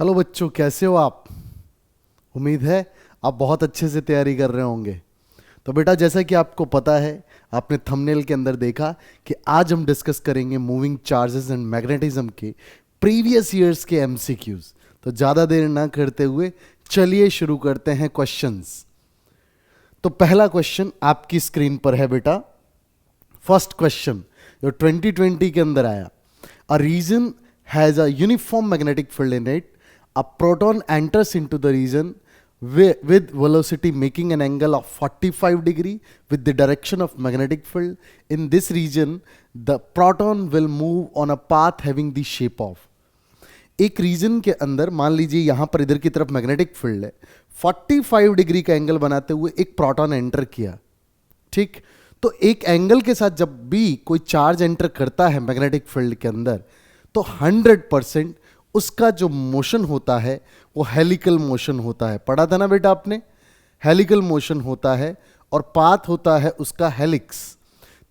Hello बच्चों, कैसे हो आप? उम्मीद है आप बहुत अच्छे से तैयारी कर रहे होंगे। तो बेटा, जैसा कि आपको पता है, आपने थंबनेल के अंदर देखा कि आज हम डिस्कस करेंगे मूविंग चार्जेस एंड मैग्नेटिज्म के प्रीवियस ईयर्स के एमसीक्यूज। तो ज़्यादा देर ना करते हुए चलिए शुरू करते हैं क्वेश्चंस। तो पहला क्वेश्चन आपकी स्क्रीन पर है बेटा। फर्स्ट क्वेश्चन जो 2020 के अंदर आया, a region has a uniform magnetic field in it, a proton enters into the region with velocity making an angle of 45 degree with the direction of magnetic field. In this region, the proton will move on a path having the shape of. एक reason के अंदर मान लीजिए यहां पर इधर की तरफ मैग्नेटिक फील्ड है, 45 डिग्री का एंगल बनाते हुए एक प्रोटॉन एंटर किया। ठीक, तो एक एंगल के साथ जब भी कोई चार्ज एंटर करता है मैग्नेटिक फील्ड के अंदर, तो 100% उसका जो मोशन होता है वो हेलिकल मोशन होता है। पढ़ा था ना बेटा आपने? हेलिकल मोशन होता है और पाथ होता है उसका हेलिक्स।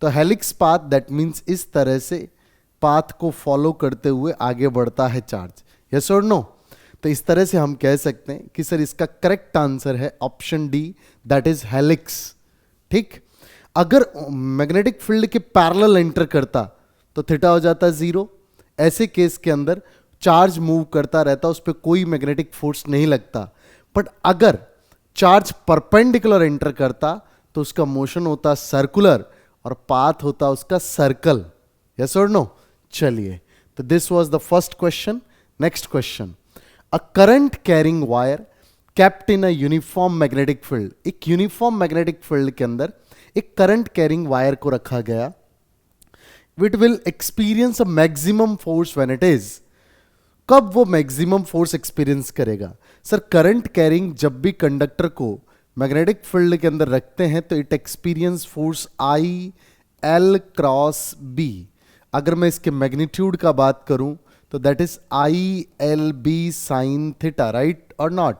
तो हेलिक्स पाथ, दैट मीन्स इस तरह से पाथ को फॉलो करते हुए आगे बढ़ता है चार्ज। यस और नो? तो इस तरह से हम कह सकते हैं कि सर इसका करेक्ट आंसर है option D, that is helix. ठीक, अगर मैग्नेटिक फील्ड के पैरेलल एंटर करता तो थीटा हो जाता जीरो। ऐसे केस के अंदर चार्ज मूव करता रहता, उस पर कोई मैग्नेटिक फोर्स नहीं लगता। बट अगर चार्ज परपेंडिकुलर एंटर करता तो उसका मोशन होता सर्कुलर और पाथ होता उसका सर्कल। यस और नो? चलिए, तो this was the first question. Next question, a current carrying wire kept in a uniform magnetic field. एक यूनिफॉर्म मैग्नेटिक फील्ड के अंदर एक करंट कैरिंग वायर को रखा गया। It will experience a maximum force when it is. कब वो maximum force experience करेगा? सर, करंट कैरिंग जब भी कंडक्टर को मैग्नेटिक फील्ड के अंदर रखते हैं तो it experiences force I L cross B. अगर मैं इसके मैग्नीट्यूड का बात करूं तो that is I L B sine theta, right और नॉट?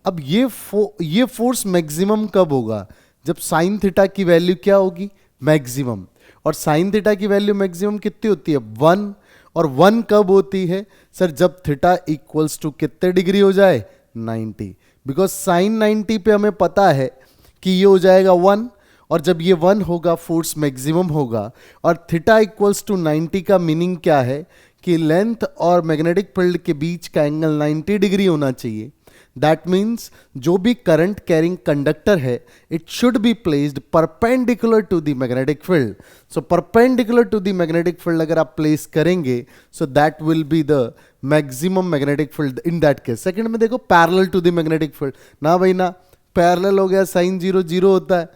अब ये फोर्स मैक्सिमम कब होगा? जब साइन थीटा की वैल्यू क्या होगी? मैक्सिमम। और साइन थीटा की वैल्यू मैक्सिमम कितनी होती है? 1। और 1 कब होती है? सर, जब थीटा इक्वल्स टू कितने डिग्री हो जाए? 90। बिकॉज साइन 90 पे हमें पता है कि ये हो जाएगा 1, और जब ये 1 होगा फोर्स मैक्सिमम होगा। और थीटा इक्वल्स टू 90 का मीनिंग क्या है कि लेंथ और मैग्नेटिक फील्ड के बीच का एंगल 90 डिग्री होना चाहिए। दैट मीन्स जो भी करंट कैरिंग कंडक्टर है, it should be placed perpendicular to the magnetic field. So perpendicular to the magnetic field अगर आप प्लेस करेंगे, so that will be the maximum magnetic field in that case. Second में देखो, parallel to the magnetic field. ना भाई ना, parallel हो गया, साइन 0 0 होता है।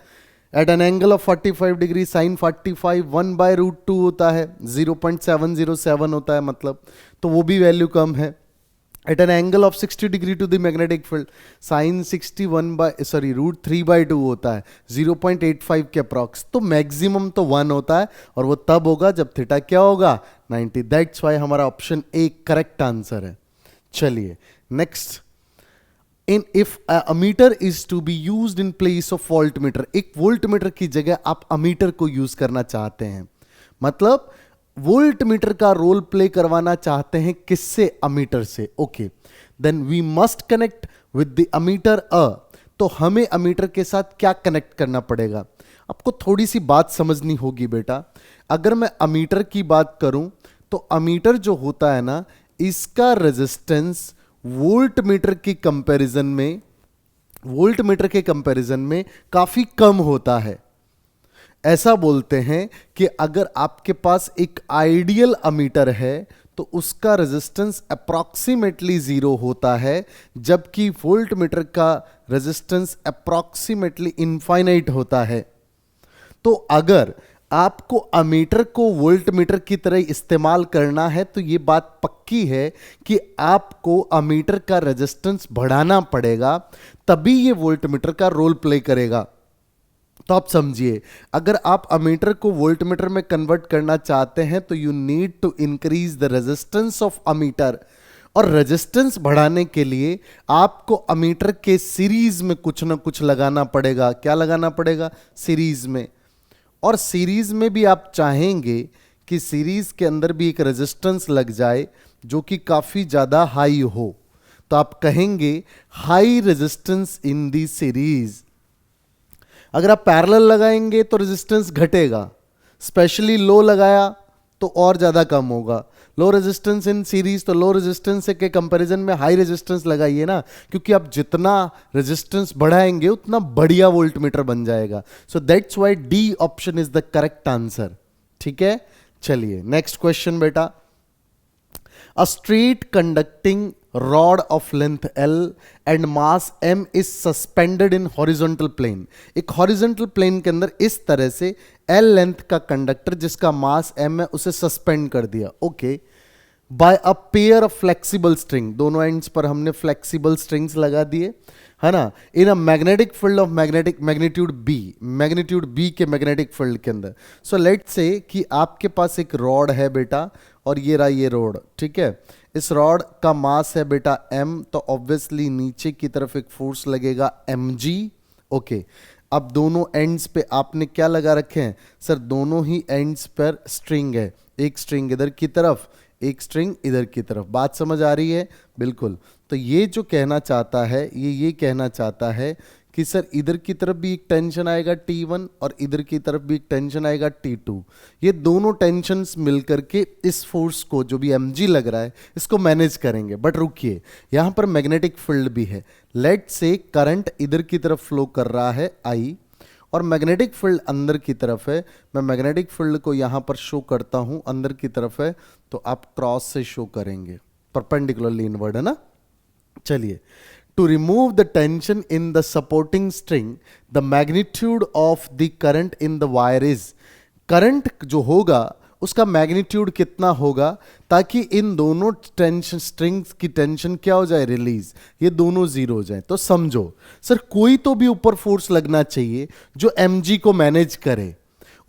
At an angle of 45 degree sine 45 1/√2 होता है, 0.707 होता है मतलब, तो वो भी वैल्यू कम है। At an angle of 60 degree to the magnetic field, sin 61/√3/2 होता है, 0.85 के अप्रॉक्स। तो मैक्सिमम तो 1 होता है और वो तब होगा जब थीटा क्या होगा? 90। दैट्स वाई हमारा ऑप्शन ए करेक्ट आंसर है। चलिए next, in if ammeter is to be used in place of voltmeter. एक वोल्टमीटर की जगह आप अमीटर को यूज करना चाहते हैं, मतलब वोल्टमीटर का रोल प्ले करवाना चाहते हैं किससे? अमीटर से। Okay, then we must connect with the ammeter uh. तो हमें अमीटर के साथ क्या कनेक्ट करना पड़ेगा? आपको थोड़ी सी बात समझनी होगी बेटा। अगर मैं अमीटर की बात करूं तो अमीटर जो होता है ना, इसका रेजिस्टेंस वोल्टमीटर के कंपैरिजन में काफी कम होता है। ऐसा बोलते हैं कि अगर आपके पास एक आइडियल अमीटर है तो उसका रेजिस्टेंस अप्रॉक्सीमेटली 0 होता है, जबकि वोल्टमीटर का रेजिस्टेंस अप्रॉक्सीमेटली इनफाइनाइट होता है। तो अगर आपको अमीटर को वोल्टमीटर की तरह इस्तेमाल करना है तो यह बात पक्की है कि आपको अमीटर का रेजिस्टेंस बढ़ाना पड़ेगा, तभी यह वोल्टमीटर का रोल प्ले करेगा। तो आप समझिए, अगर आप अमीटर को वोल्टमीटर में कन्वर्ट करना चाहते हैं तो you need to increase the resistance of ammeter. और रेजिस्टेंस बढ़ाने के लिए आपको अमीटर के सीरीज में कुछ ना कुछ लगाना पड़ेगा। क्या लगाना पड़ेगा? सीरीज में। और सीरीज में भी आप चाहेंगे कि सीरीज के अंदर भी एक रेजिस्टेंस लग जाए जो कि काफी ज्यादा हाई हो। तो आप कहेंगे high resistance in the series. अगर आप पैरेलल लगाएंगे तो रेजिस्टेंस घटेगा, स्पेशली लो लगाया तो और ज्यादा कम होगा। लो रेजिस्टेंस इन सीरीज, तो लो रेजिस्टेंस के कंपैरिजन में हाई रेजिस्टेंस लगाइए ना, क्योंकि आप जितना रेजिस्टेंस बढ़ाएंगे उतना बढ़िया वोल्टमीटर बन जाएगा। सो that's why D option is the correct answer. ठीक है, चलिए नेक्स्ट क्वेश्चन बेटा। A straight conducting rod of length L and mass M is suspended in horizontal plane। एक horizontal plane के अंदर इस तरह से L लेंथ का कंडक्टर जिसका मास M है उसे सस्पेंड कर दिया। Okay, by a pair of flexible string, दोनों एंड्स पर हमने फ्लेक्सिबल स्ट्रिंग्स लगा दिए, है ना, in a magnetic field of magnitude B के मैग्नेटिक फील्ड के अंदर। सो लेट्स से कि आपके पास एक रॉड है बेटा, और ये रहा ये रॉड, ठीक है। इस रॉड का मास है बेटा m, तो ऑब्वियसली नीचे की तरफ एक फोर्स लगेगा mg। ओके, अब दोनों एंड्स पे आपने क्या लगा रखे हैं सर? दोनों ही एंड्स पर स्ट्रिंग है, एक स्ट्रिंग इधर की तरफ, एक स्ट्रिंग इधर की तरफ। बात समझ आ रही है? बिल्कुल। तो ये जो कहना चाहता है, ये कहना चाहता है कि सर इधर की तरफ भी एक टेंशन आएगा T1 और इधर की तरफ भी एक टेंशन आएगा T2। ये दोनों टेंशन्स मिलकर के इस फोर्स को, जो भी mg लग रहा है, इसको मैनेज करेंगे। बट रुकिए, यहां पर मैग्नेटिक फील्ड भी है। लेट से करंट इधर की तरफ फ्लो कर रहा है I, और मैग्नेटिक फील्ड अंदर की तरफ है। मैं मैग्नेटिक फील्ड को यहां पर शो करता हूं, अंदर की तरफ है, तो आप क्रॉस से शो करेंगे, परपेंडिकुलरली इनवर्ड, है ना। चलिए, to remove the tension in the supporting string, the magnitude of the current in the wire is, current जो होगा उसका मैग्नीट्यूड कितना होगा, ताकि इन दोनों टेंशन स्ट्रिंग्स की टेंशन क्या हो जाए? रिलीज, ये दोनों जीरो हो जाए। तो समझो सर, कोई तो भी ऊपर फोर्स लगना चाहिए जो mg को मैनेज करे,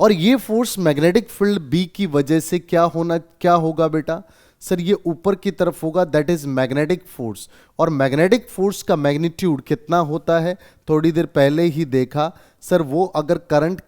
और ये फोर्स मैग्नेटिक फील्ड बी की वजह से क्या होगा बेटा? सर ये ऊपर की तरफ होगा, दैट इज मैग्नेटिक फोर्स। और मैग्नेटिक फोर्स का मैग्नीट्यूड कितना होता है? थोड़ी देर पहले ही देखा सर, वो अगर करंट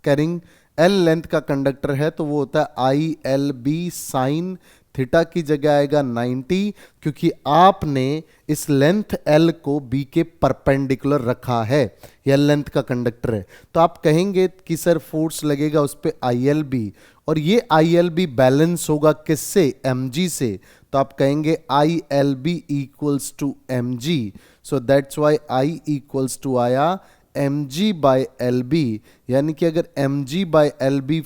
कैरिंग एल लेंथ का कंडक्टर है तो वो होता है I L B sine theta की जगह आएगा 90, क्योंकि आपने इस लेंथ L को B के परपेंडिकुलर रखा है, ये लेंथ का कंडक्टर है। तो आप कहेंगे कि सर फोर्स लगेगा उस पर ILB, और ये ILB बैलेंस होगा किससे? mg से। तो आप कहेंगे ILB equals to mg, so that's why I equals to आया mg बाय LB, यानी कि अगर mg by LB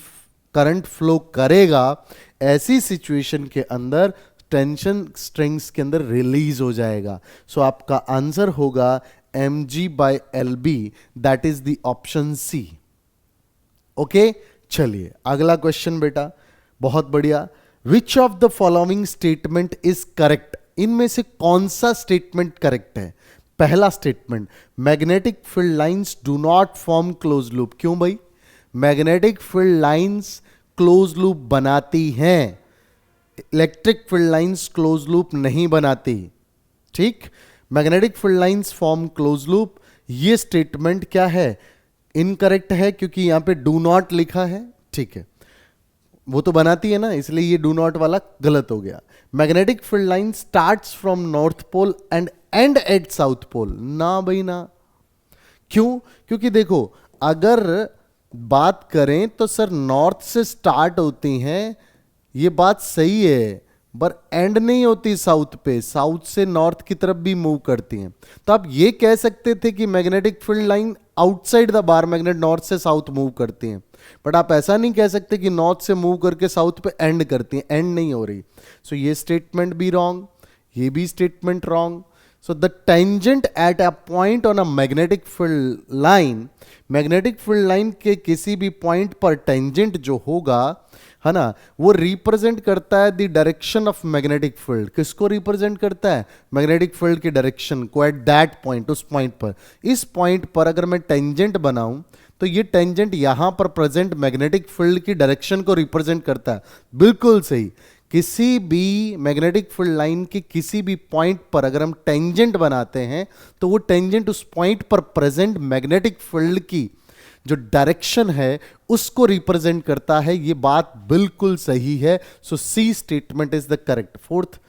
current flow करेगा, ऐसी सिचुएशन के अंदर टेंशन स्ट्रिंग्स के अंदर रिलीज हो जाएगा। सो आपका आंसर होगा mg by LB, that is the option C. Okay, चलिए अगला क्वेश्चन बेटा, बहुत बढ़िया। Which of the following statement is correct? इनमें से कौन सा स्टेटमेंट करेक्ट है? पहला statement, magnetic field lines do not form close loop. क्यों भाई? Magnetic field lines close loop बनाती हैं, electric field lines close loop नहीं बनाती। ठीक, magnetic field lines form close loop, ये स्टेटमेंट क्या है? इनकरेक्ट है, क्योंकि यहां पे डू नॉट लिखा है। ठीक है, वो तो बनाती है ना, इसलिए ये डू नॉट वाला गलत हो गया। Magnetic field line starts from north pole and end at south pole, ना भाई ना। क्यों? क्योंकि देखो, अगर बात करें तो सर नॉर्थ से स्टार्ट होती हैं, ये बात सही है, पर एंड नहीं होती साउथ पे, साउथ से नॉर्थ की तरफ भी मूव करती हैं। तो आप ये कह सकते थे कि magnetic field line outside the bar magnet north से साउथ मूव करती हैं, बट आप ऐसा नहीं कह सकते कि नॉर्थ से मूव करके साउथ पे एंड करती हैं, एंड नहीं हो रही। सो ये स्टेटमेंट भी रॉन्ग, ये भी statement wrong. So the tangent at a point on a magnetic field line, magnetic field line के किसी भी पॉइंट पर टेंजेंट जो होगा, है ना, वो रिप्रेजेंट करता है the direction of magnetic field. किसको रिप्रेजेंट करता है? मैग्नेटिक फील्ड की डायरेक्शन को एट दैट पॉइंट, उस पॉइंट पर। इस पॉइंट पर अगर मैं टेंजेंट बनाऊं तो ये टेंजेंट यहां पर प्रेजेंट मैग्नेटिक फील्ड की डायरेक्शन को रिप्रेजेंट करता है। बिल्कुल सही। किसी भी मैग्नेटिक फील्ड लाइन के किसी भी पॉइंट पर अगर हम टेंजेंट बनाते हैं तो वो टेंजेंट उस पॉइंट पर प्रेजेंट मैग्नेटिक फील्ड की जो डायरेक्शन है उसको रिप्रेजेंट करता है। ये बात बिल्कुल सही है। So C statement is the correct. Fourth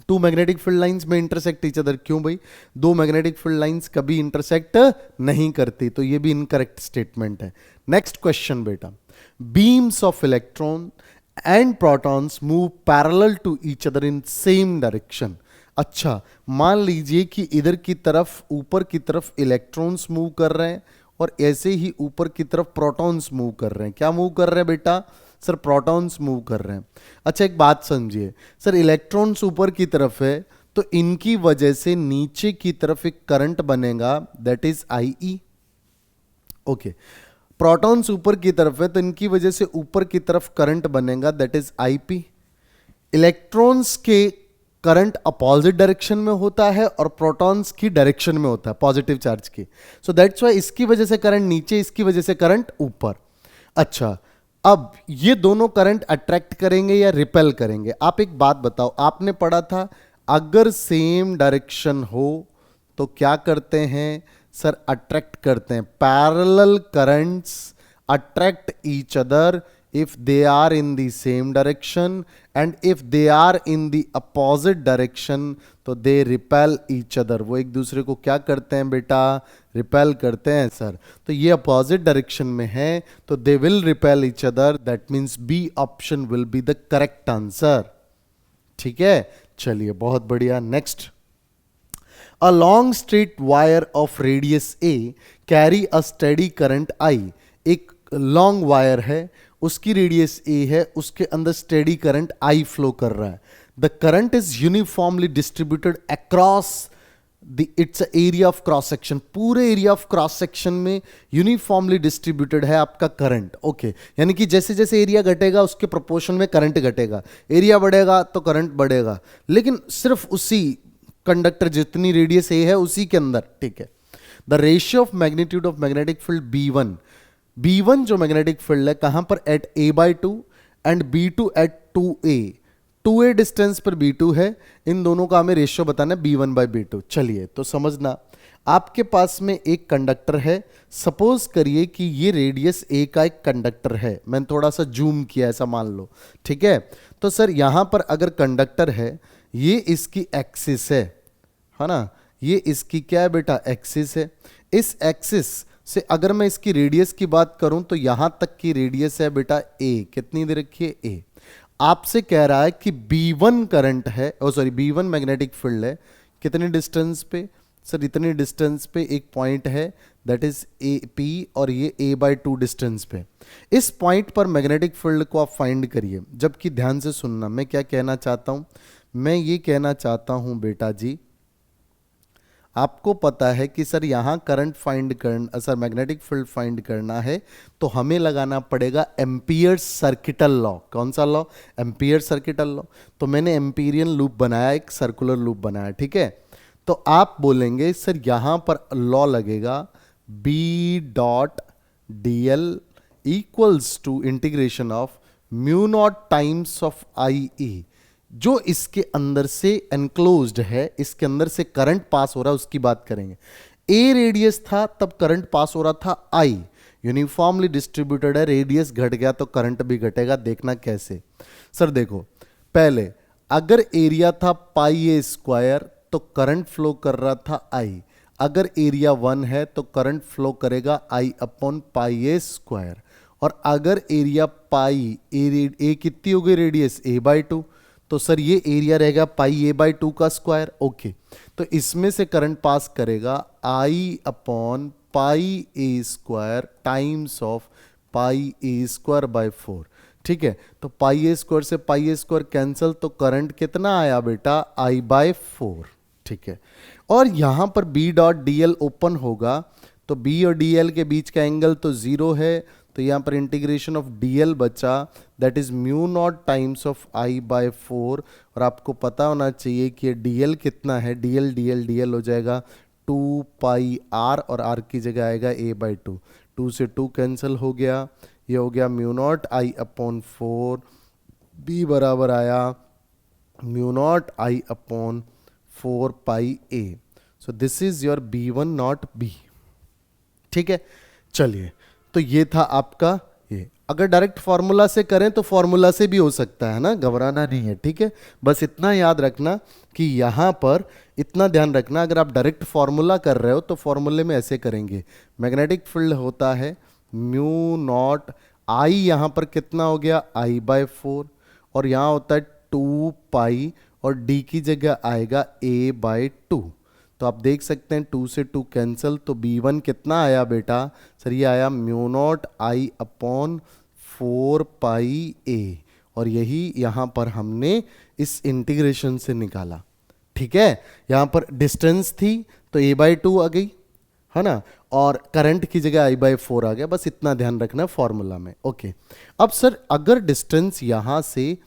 two magnetic field lines में इंटरसेक्ट ईच अदर, क्यों भाई? दो मैग्नेटिक फील्ड लाइंस कभी इंटरसेक्ट नहीं करती, तो ये भी इनकरेक्ट स्टेटमेंट है। नेक्स्ट क्वेश्चन बेटा, beams of electron and protons move parallel to each other in same direction. अच्छा, मान लीजिए कि इधर की तरफ, ऊपर की तरफ इलेक्ट्रॉन्स मूव कर रहे हैं और ऐसे ही ऊपर की तरफ प्रोटॉन्स मूव कर रहे हैं। क्या मूव कर रहे हैं बेटा? सर प्रोटॉन्स मूव कर रहे हैं। अच्छा एक बात समझिए सर, इलेक्ट्रॉन्स ऊपर की तरफ है तो इनकी वजह से नीचे की तरफ एक करंट बनेगा, that is I E. Okay, protons ऊपर की तरफ है तो इनकी वजह से ऊपर की तरफ करंट बनेगा, that is I P. Electrons के करंट अपोजिट डायरेक्शन में होता है और प्रोटॉन्स की डायरेक्शन में होता है, पॉजिटिव चार्ज की। सो दैट्स व्हाई इसकी वजह से करंट नीचे, इसकी वजह से करंट ऊपर। अच्छा, अब ये दोनों करंट अट्रैक्ट करेंगे या रिपेल करेंगे? आप एक बात बताओ, आपने पढ़ा था अगर सेम डायरेक्शन हो तो क्या करते हैं सर? अट्रैक्ट करते हैं। Parallel currents attract each other if they are in the same direction, and if they are in the opposite direction तो they repel each other। वो एक दूसरे को क्या करते हैं बेटा? रिपेल करते हैं सर। तो ये अपोजिट डायरेक्शन में है तो they will repel each other, that means B option will be the correct answer। ठीक है, चलिए बहुत बढ़िया। Next, a long straight wire of radius A carry a steady current I। एक लॉन्ग वायर है, उसकी रेडियस ए है, उसके अंदर स्टेडी करंट आई फ्लो कर रहा है। The current is uniformly distributed across the it's area of cross section. पूरे एरिया ऑफ क्रॉस सेक्शन में यूनिफॉर्मली डिस्ट्रीब्यूटेड है आपका करंट। ओके, यानी कि जैसे जैसे एरिया घटेगा उसके प्रोपोर्शन में करंट घटेगा, एरिया बढ़ेगा तो करंट बढ़ेगा, लेकिन सिर्फ उसी कंडक्टर जितनी रेडियस ए है उसी के अंदर। ठीक है, the ratio of magnitude of magnetic field B1, B1 जो मैग्नेटिक फील्ड है कहां पर? Eight A/2 and B2 eight 2A। 2A distance पर B2 है, इन दोनों का हमें रेशियो बताना है B1/B2। चलिए तो समझना, आपके पास में एक कंडक्टर है, सपोज करिए कि ये रेडियस A का एक कंडक्टर है, मैंने थोड़ा सा जूम किया, ऐसा मान लो। ठीक है, तो सर यहां पर अगर कंडक्टर है, ये इसकी एक्सिस है ना, ये इसकी क्या है बेटा? एक्सिस है। इस एक्सिस से अगर मैं इसकी रेडियस की बात करूं तो यहां तक की रेडियस है बेटा A। कितनी दे रखी है? A। आपसे कह रहा है कि B1 करंट है, सॉरी B1 मैग्नेटिक फील्ड है, कितने डिस्टेंस पे? सर इतने डिस्टेंस पे एक पॉइंट है, दैट इज P, और ये A/2 डिस्टेंस पे। इस पॉइंट पर मैग्नेटिक फील्ड को आप फाइंड करिए। जबकि ध्यान से सुनना, मैं क्या कहना चाहता हूं? मैं ये कहना चाहता हूं बेटा जी, आपको पता है कि सर यहाँ करंट फाइंड करना, सर मैग्नेटिक फील्ड फाइंड करना है तो हमें लगाना पड़ेगा एम्पियर सर्किटल लॉ। कौन सा लॉ? Ampere circuital law. तो मैंने एम्पीरियन लूप बनाया, एक सर्कुलर लूप बनाया। ठीक है, तो आप बोलेंगे सर यहाँ पर लॉ लगेगा B.dl equals to integration of μ0 times of IE। जो इसके अंदर से एनक्लोज्ड है, इसके अंदर से करंट पास हो रहा है, उसकी बात करेंगे। ए रेडियस था तब करंट पास हो रहा था I, यूनिफॉर्मली डिस्ट्रीब्यूटेड है, रेडियस घट गया तो करंट भी घटेगा। देखना कैसे? सर देखो, पहले अगर एरिया था πa² तो करंट फ्लो कर रहा था I। अगर एरिया 1 है तो करंट फ्लो करेगा I/πa²। और अगर एरिया ए कितनी हो गई रेडियस? A/2, तो सर ये एरिया रहेगा πa/2 का स्क्वायर। ओके, तो इसमें से करंट पास करेगा I/πa² टाइम्स ऑफ πa²/4। ठीक है, तो πa² से πa² कैंसल, तो करंट कितना आया बेटा? I/4। ठीक है, और यहां पर B.dl ओपन होगा तो B और dl के बीच का एंगल तो 0 है, तो यहां पर इंटीग्रेशन ऑफ dl बचा, that is μ0 times of I/4। और आपको पता होना चाहिए कि ये dl कितना है? dl हो जाएगा 2πr और r की जगह आएगा A/2। 2 से 2 कैंसिल हो गया, ये हो गया μ0 I/4। b बराबर आया μ0 I/4πa। So this is your B1 not B। ठीक है, चलिए तो ये था आपका ये अगर डायरेक्ट फॉर्मूला से करें तो फॉर्मूला से भी हो सकता है ना, घबराना नहीं है, ठीक है। बस इतना याद रखना कि यहाँ पर इतना ध्यान रखना, अगर आप डायरेक्ट फॉर्मूला कर रहे हो तो फॉर्मूले में ऐसे करेंगे, मैग्नेटिक फील्ड होता है म्यू नॉट आई, यहाँ पर कितना हो गया I/4, और यहाँ होता है 2 पाई, और डी की जगह आएगा A/2। तो आप देख सकते हैं 2 से 2 कैंसिल, तो B1 कितना आया बेटा, सर ये आया mu not I/4 pi A, और यही यहाँ पर हमने इस इंटीग्रेशन से निकाला, ठीक है। यहाँ पर डिस्टेंस थी तो A/2 आ गई, है ना, और करंट की जगह I/4 आ गया, बस इतना ध्यान रखना फॉर्मूला में, ओके। अब सर अगर डिस्टेंस यहाँ से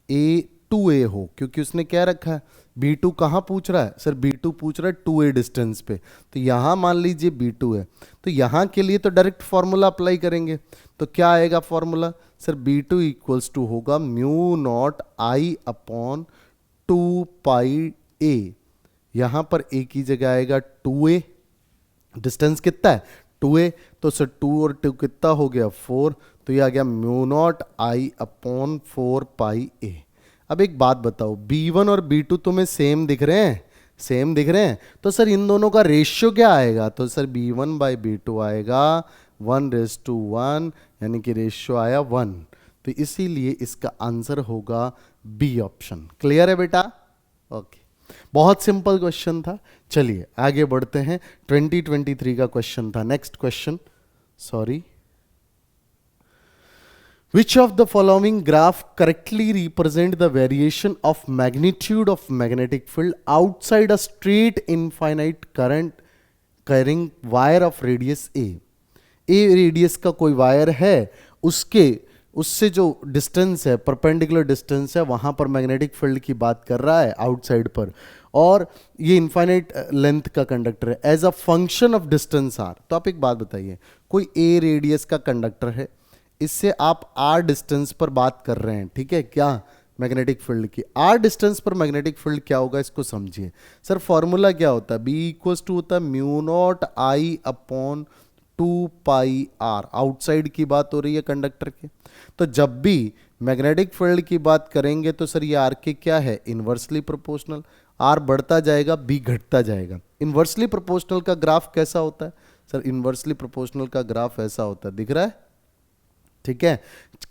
A2A हो, क्योंकि उसने क्या रखा है B2 कहाँ पूछ रहा है, सर B2 पूछ रहा है 2A डिस्टेंस पे, तो यहाँ मान लीजिए B2 है, तो यहाँ के लिए तो डायरेक्ट फॉर्मूला अप्लाई करेंगे, तो क्या आएगा formula, sir B2 equals to होगा mu naught I/2 pi A, यहाँ पर A की जगह आएगा 2A, डिस्टेंस कितना है 2A, तो सर 2 और 2 कितना हो गया 4, तो ये आ गया mu naught I/4 pi A। अब एक बात बताओ, B1 और B2 तुम्हें सेम दिख रहे हैं, सेम दिख रहे हैं, तो सर इन दोनों का रेशियो क्या आएगा, तो सर B1/B2 आएगा 1:1, यानी कि रेशियो आया 1, तो इसीलिए इसका आंसर होगा बी ऑप्शन। क्लियर है बेटा, ओके। बहुत सिंपल क्वेश्चन था, चलिए आगे बढ़ते हैं, 2023 का क्वेश्चन था। Next question, sorry, which of the following graph correctly represent the variation of magnitude of magnetic field outside a straight infinite current carrying wire of radius A? A radius का कोई wire है, उससे जो distance है, perpendicular distance है, वहां पर magnetic field की बात कर रहा है आउटसाइड पर, और ये इनफाइनाइट लेंथ का कंडक्टर है as a function of distance r. तो आप एक बात बताइए, कोई ए रेडियस का कंडक्टर है, इससे आप आर डिस्टेंस पर बात कर रहे हैं, ठीक है, क्या मैग्नेटिक फील्ड की, आर डिस्टेंस पर मैग्नेटिक फील्ड क्या होगा इसको समझिए। सर फॉर्मूला क्या होता है, बी इक्वल्स टू होता है mu naught I/2 pi r, outside की बात हो रही है कंडक्टर के, तो जब भी मैग्नेटिक फील्ड की बात करेंगे तो सर ये आर के क्या है, इनवर्सली प्रोपोर्शनल, आर बढ़ता जाएगा बी घटता जाएगा। इनवर्सली प्रोपोर्शनल का ग्राफ कैसा होता है, सर इनवर्सली प्रोपोर्शनल का ग्राफ ऐसा होता है, दिख रहा है, ठीक है,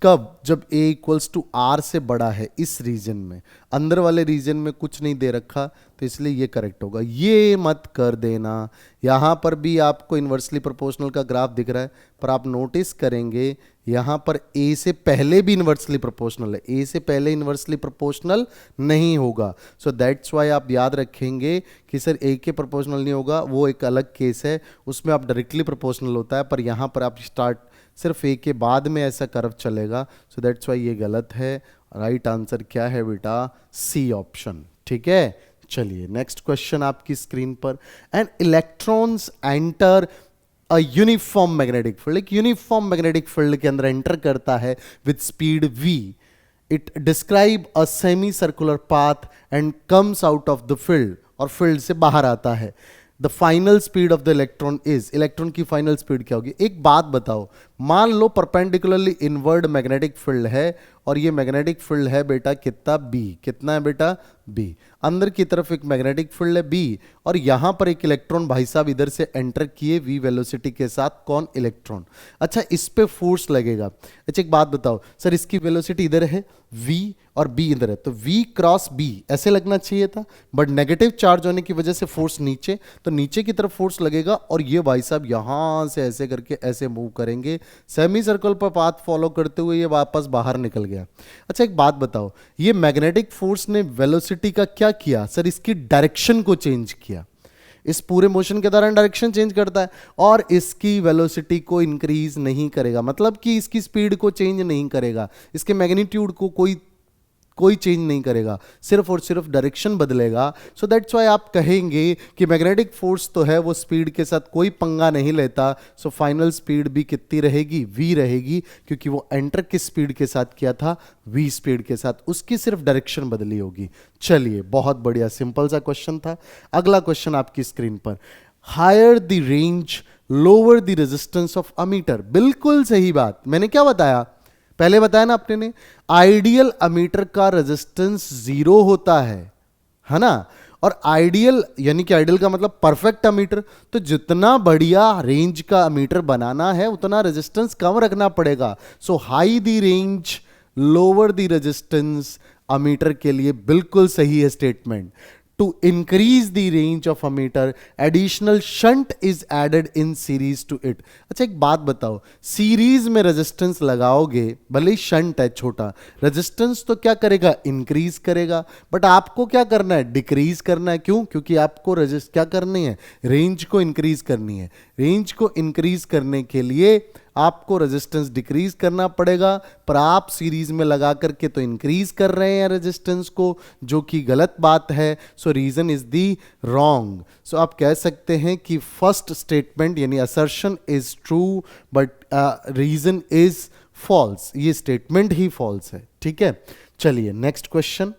कब, जब a इक्वल्स टू आर से बड़ा है, इस रीजन में, अंदर वाले रीजन में कुछ नहीं दे रखा, तो इसलिए ये करेक्ट होगा। ये मत कर देना, यहाँ पर भी आपको इन्वर्सली प्रोपोर्शनल का ग्राफ दिख रहा है, पर आप नोटिस करेंगे यहाँ पर a से पहले भी इन्वर्सली प्रोपोर्शनल है, a से पहले इन्वर्सली प्रोपोर्शनल नहीं होगा, सो दैट्स वाई आप याद रखेंगे कि सर a के प्रोपोर्शनल नहीं होगा, वो एक अलग केस है, उसमें आप डायरेक्टली प्रोपोर्शनल होता है, पर यहाँ पर आप स्टार्ट सिर्फ ए के बाद में ऐसा कर्व चलेगा, सो दैट्स वाई ये गलत है। राइट आंसर क्या है बेटा, सी ऑप्शन, ठीक है। चलिए नेक्स्ट क्वेश्चन आपकी स्क्रीन पर, and electrons enter a uniform magnetic field, एक यूनिफॉर्म मैग्नेटिक फील्ड के अंदर एंटर करता है with speed v, it describe a semi circular path and comes out of the field, और फील्ड से बाहर आता है। The final speed of the electron is, electron की फाइनल स्पीड क्या होगी। एक बात बताओ, मान लो परपेंडिकुलरली इनवर्ड मैग्नेटिक फील्ड है, और ये मैग्नेटिक फील्ड है बेटा कितना b, कितना है बेटा b, अंदर की तरफ एक मैग्नेटिक फील्ड है b, और यहां पर एक इलेक्ट्रॉन भाई साहब इधर से एंटर किए v वेलोसिटी के साथ, कौन, इलेक्ट्रॉन। अच्छा इस पे फोर्स लगेगा। अच्छा एक बात बताओ, सर इसकी वेलोसिटी इधर है v और b इधर है, तो v क्रॉस b ऐसे लगना चाहिए था, बट नेगेटिव चार्ज होने की वजह से फोर्स नीचे, तो नीचे की तरफ फोर्स लगेगा, और ये भाई साहब यहां से ऐसे करके ऐसे मूव करेंगे, सेमी सर्कल पर पाथ फॉलो करते हुए ये वापस बाहर निकल गया। अच्छा एक बात बताओ, ये मैग्नेटिक फोर्स ने वेलोसिटी का क्या किया, सर इसकी डायरेक्शन को चेंज किया, इस पूरे मोशन के दौरान डायरेक्शन चेंज करता है, और इसकी वेलोसिटी को इंक्रीज नहीं करेगा, मतलब कि इसकी स्पीड को चेंज नहीं करेगा, इसके मैग्नीट्यूड को कोई चेंज नहीं करेगा, सिर्फ और सिर्फ डायरेक्शन बदलेगा। सो दैट्स वाई आप कहेंगे कि मैग्नेटिक फोर्स तो है, वो स्पीड के साथ कोई पंगा नहीं लेता, सो फाइनल स्पीड भी कितनी रहेगी, v रहेगी, क्योंकि वो एंटर किस स्पीड के साथ किया था, v स्पीड के साथ, उसकी सिर्फ डायरेक्शन बदली होगी। चलिए बहुत बढ़िया, सिंपल सा क्वेश्चन था। अगला क्वेश्चन आपकी स्क्रीन पर, higher the range lower the resistance of ammeter. बिल्कुल सही बात। मैंने क्या बताया, पहले बताया ना आपने ने, आइडियल अमीटर का रेजिस्टेंस 0 होता है ना। और आइडियल यानी कि आइडियल का मतलब परफेक्ट अमीटर, तो जितना बढ़िया रेंज का अमीटर बनाना है उतना रेजिस्टेंस कम रखना पड़ेगा। So high the range lower the resistance ammeter के लिए बिल्कुल सही है statement. To increase the range of ammeter additional shunt is added in series to it. अच्छा एक बात बताओ, सीरीज में रेजिस्टेंस लगाओगे, भले ही शंट है छोटा, रेजिस्टेंस तो क्या करेगा, इंक्रीज करेगा, बट आपको क्या करना है, डिक्रीज करना है। क्यों? क्योंकि आपको रेजिस्ट क्या करनी है, रेंज को इंक्रीज करनी है। रेंज को इंक्रीज करने के लिए आपको रेजिस्टेंस डिक्रीज करना पड़ेगा, पर आप सीरीज में लगा करके तो इंक्रीज कर रहे हैं रेजिस्टेंस को, जो कि गलत बात है। So reason is the wrong. सो आप कह सकते हैं कि फर्स्ट स्टेटमेंट यानी assertion is true but reason is false. ये स्टेटमेंट ही फॉल्स है। ठीक है, चलिए next question.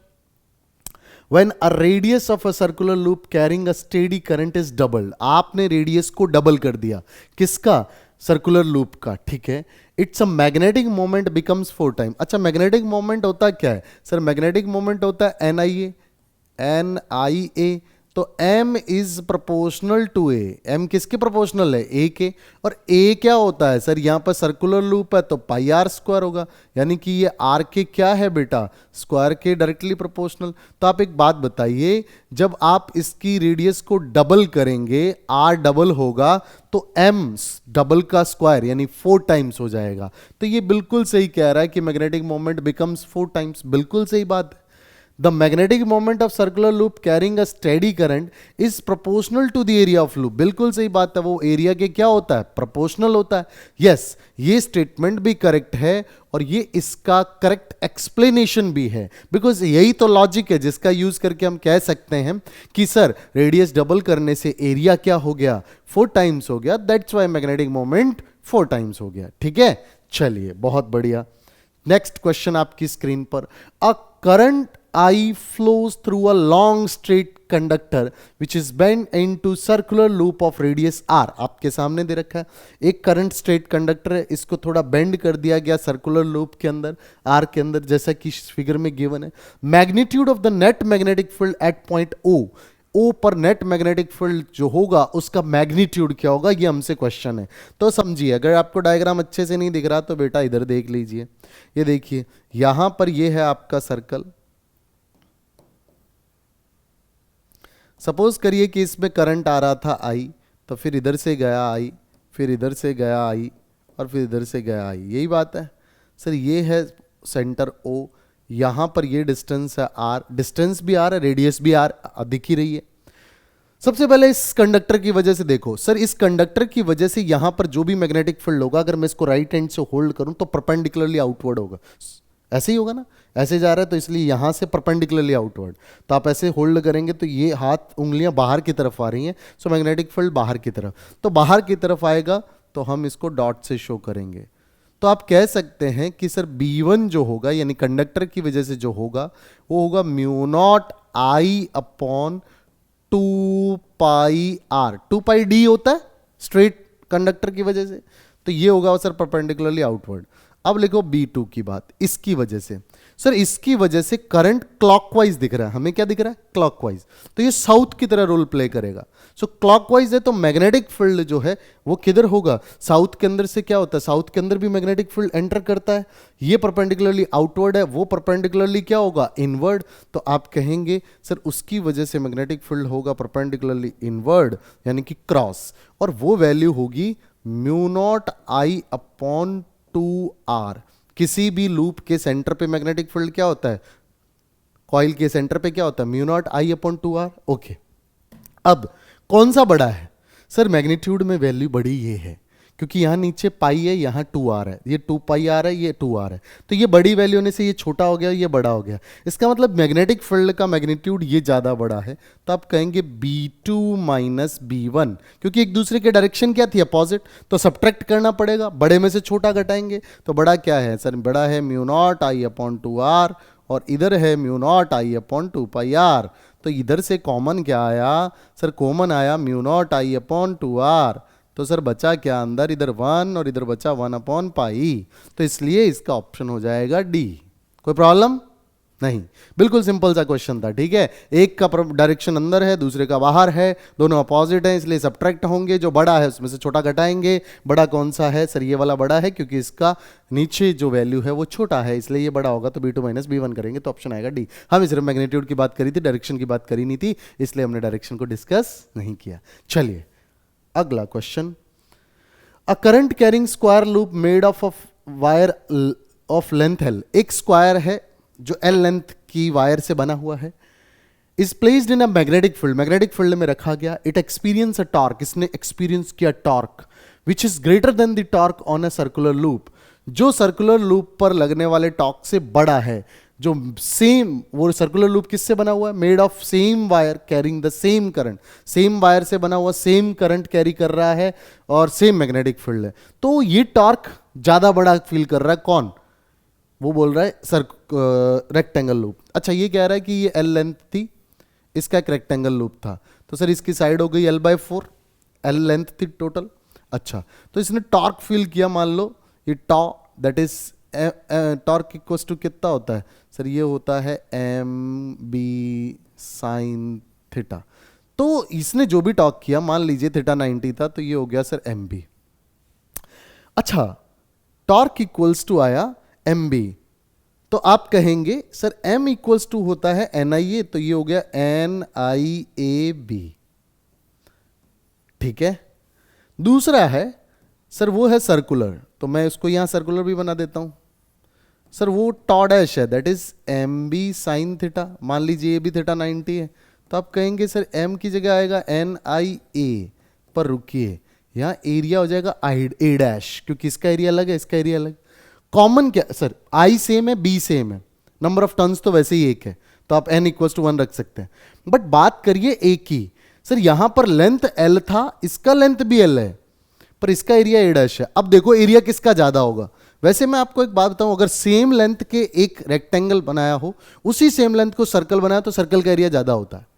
When a radius of a circular loop carrying a steady current is doubled, आपने रेडियस को डबल कर दिया, किसका, सर्कुलर लूप का। ठीक है, it's a magnetic moment becomes 4 time. अच्छा मैग्नेटिक मोमेंट होता क्या है सर, मैग्नेटिक मोमेंट होता है NIA। तो M is proportional to A। M किसके प्रोपोर्शनल है, A के। और A क्या होता है सर, यहां पर सर्कुलर लूप है तो पाई आर स्क्वायर होगा, यानी कि ये R के क्या है बेटा, स्क्वायर के डायरेक्टली प्रोपोर्शनल। तो आप एक बात बताइए, जब आप इसकी रेडियस को डबल करेंगे, R डबल होगा तो M डबल का स्क्वायर यानी 4 टाइम्स हो जाएगा। तो ये बिल्कुल सही कह रहा है कि मैग्नेटिक मोमेंट बिकम्स 4 टाइम्स। बिल्कुल सही बात है। The magnetic moment of circular loop carrying a steady current is proportional to the area of loop। बिल्कुल सही बात है, वो एरिया के क्या होता है, प्रोपोर्शनल होता है। यस, ये स्टेटमेंट भी करेक्ट है और ये इसका करेक्ट एक्सप्लेनेशन भी है, बिकॉज यही तो लॉजिक है जिसका यूज करके हम कह सकते हैं कि सर रेडियस डबल करने से एरिया क्या हो गया, 4 टाइम्स हो गया, that's why magnetic moment 4 times हो गया। ठीक है, चलिए बहुत बढ़िया। नेक्स्ट क्वेश्चन आपकी स्क्रीन पर, a current I flows through a long straight conductor which is bent into circular loop of radius r। आपके सामने दे रखा है एक करंट स्ट्रेट कंडक्टर है, इसको थोड़ा बेंड कर दिया गया सर्कुलर लूप के अंदर, r के अंदर, जैसा कि फिगर में गिवन है। Magnitude of the net magnetic field eight point O पर नेट मैग्नेटिक फील्ड जो होगा उसका मैग्नीट्यूड क्या होगा, ये हमसे क्वेश्चन है। तो समझिए, अगर आपको डायग्राम अच्छे से नहीं दिख रहा तो बेटा इधर देख लीजिए। ये देखिए यहां पर ये है आपका सर्कल। सपोज करिए कि इसमें करंट आ रहा था I, तो फिर इधर से गया I, फिर इधर से गया I और फिर इधर से गया I। यही बात है सर। ये है सेंटर O, यहां पर ये डिस्टेंस है R, डिस्टेंस भी R है, रेडियस भी R दिख ही रही है। सबसे पहले इस कंडक्टर की वजह से देखो सर, इस कंडक्टर की वजह से यहां पर जो भी मैग्नेटिक फील्ड होगा, अगर मैं इसको राइट हैंड से होल्ड करूं तो परपेंडिकुलरली आउटवर्ड होगा। ऐसे ही होगा ना, ऐसे जा रहा है तो इसलिए यहां से परपेंडिकुलरली आउटवर्ड। तो आप ऐसे होल्ड करेंगे तो ये हाथ उंगलियां बाहर की तरफ आ रही हैं, सो मैग्नेटिक फील्ड बाहर की तरफ, तो बाहर की तरफ आएगा तो हम इसको डॉट से शो करेंगे। तो आप कह सकते हैं कि सर B1 जो होगा यानी कंडक्टर की वजह से जो होगा वो होगा mu naught I upon 2 pi R। 2 pi D होता है स्ट्रेट कंडक्टर की वजह से, तो ये होगा सर परपेंडिकुलरली आउटवर्ड। अब लिखो B2 की बात, इसकी वजह से सर, इसकी वजह से करंट क्लॉकवाइज दिख रहा है, हमें क्या दिख रहा है, क्लॉकवाइज, तो ये साउथ की तरह रोल प्ले करेगा। सो क्लॉकवाइज है तो मैग्नेटिक फील्ड जो है वो किधर होगा, साउथ के अंदर से क्या होता है, साउथ के अंदर भी मैग्नेटिक फील्ड एंटर करता है। ये परपेंडिकुलरली आउटवर्ड है, वो परपेंडिकुलरली क्या होगा, इनवर्ड। तो आप कहेंगे सर उसकी वजह से मैग्नेटिक फील्ड होगा परपेंडिकुलरली इनवर्ड यानी कि क्रॉस, और वो वैल्यू होगी mu naught I upon 2R। किसी भी लूप के सेंटर पे मैग्नेटिक फील्ड क्या होता है, कॉइल के सेंटर पे क्या होता है, mu naught I upon 2R। Okay, अब कौन सा बड़ा है सर, मैग्नीट्यूड में वैल्यू बड़ी ये है क्योंकि यहां नीचे पाई है, यहां 2R है, ये 2 पाई आर है, ये 2R है, तो ये बड़ी वैल्यू होने से ये छोटा हो गया, ये बड़ा हो गया। इसका मतलब मैग्नेटिक फील्ड का मैग्नीट्यूड ये ज्यादा बड़ा है, तो आप कहेंगे B2 माइनस B1, क्योंकि एक दूसरे के डायरेक्शन क्या थी, अपोजिट, तो सब्ट्रैक्ट करना पड़ेगा, बड़े में से छोटा घटाएंगे। तो बड़ा क्या है सर, बड़ा है mu naught I upon 2R और इधर है mu naught I upon 2 pi r. तो इधर से कॉमन क्या आया सर, कॉमन आया mu naught I upon 2R। तो सर बचा क्या अंदर, इधर 1 और इधर बचा 1/पाई, तो इसलिए इसका ऑप्शन हो जाएगा डी। कोई प्रॉब्लम नहीं, बिल्कुल सिंपल सा क्वेश्चन था। ठीक है, एक का डायरेक्शन अंदर है, दूसरे का बाहर है, दोनों अपोजिट हैं, इसलिए सब्ट्रैक्ट होंगे, जो बड़ा है उसमें से छोटा घटाएंगे। बड़ा कौन सा है सर, ये वाला बड़ा है, क्योंकि इसका नीचे जो वैल्यू है वो छोटा है, इसलिए ये बड़ा होगा, तो b2 माइनस b1 करेंगे तो ऑप्शन आएगा डी। हमें सिर्फ मैग्नीट्यूड की बात करी थी, डायरेक्शन की बात करी नहीं थी, इसलिए हमने डायरेक्शन को डिस्कस नहीं किया। चलिए अगला question, a current carrying square loop made of wire of length L, एक स्क्वायर है जो एल लेंथ की वायर से बना हुआ है, is placed in a magnetic field, magnetic field में रखा गया। इट एक्सपीरियंस अ टॉर्क, इसने एक्सपीरियंस किया torque which is greater than the torque on a circular loop, जो सर्कुलर लूप पर लगने वाले टॉर्क से बड़ा है। जो सेम, वो सर्कुलर लूप किससे बना हुआ है, made of same wire carrying the same current, same wire से बना हुआ, सेम करंट कैरी कर रहा है और सेम मैग्नेटिक फील्ड है, तो ये टॉर्क ज्यादा बड़ा फील कर रहा है। कौन, वो बोल रहा है रेक्टेंगल लूप। अच्छा, ये कह रहा है कि ये एल लेंथ थी, इसका एक रेक्टेंगल लूप था, तो सर इसकी साइड हो गई l/4, एल लेंथ थी टोटल। अच्छा, तो इसने टॉर्क फील किया, मान लो ये tau that is torque equal to कितना होता है सर, ये होता है mb sin थीटा। तो इसने जो भी टॉर्क किया, मान लीजिए थीटा 90 था, तो ये हो गया सर mb। अच्छा, टॉर्क इक्वल्स टू आया mb, तो आप कहेंगे सर m इक्वल्स टू होता है NIA, तो ये हो गया NIAB। ठीक है, दूसरा है सर वो है सर्कुलर, तो मैं इसको यहां सर्कुलर भी बना देता हूं। सर वो टॉ डैश है, that is mb sin theta, मान लीजिए ये भी थीटा 90 है, तो आप कहेंगे सर m की जगह आएगा NIA, पर रुकिए यहां एरिया हो जाएगा a डैश, क्योंकि इसका एरिया अलग है, इसका एरिया अलग। कॉमन क्या सर, I सेम है, B सेम है, नंबर ऑफ टर्न्स तो वैसे ही एक है, तो आप n इक्वल टू 1 रख सकते हैं। बट बात करिए A की, सर यहां पर लेंथ L था, इसका लेंथ भी L है, पर इसका एरिया A डैश है। अब देखो एरिया किसका ज्यादा होगा। वैसे मैं आपको एक बात बताऊं, अगर सेम लेंथ के एक रेक्टेंगल बनाया हो, उसी सेम लेंथ को सर्कल बनाया, तो सर्कल का एरिया ज्यादा होता है।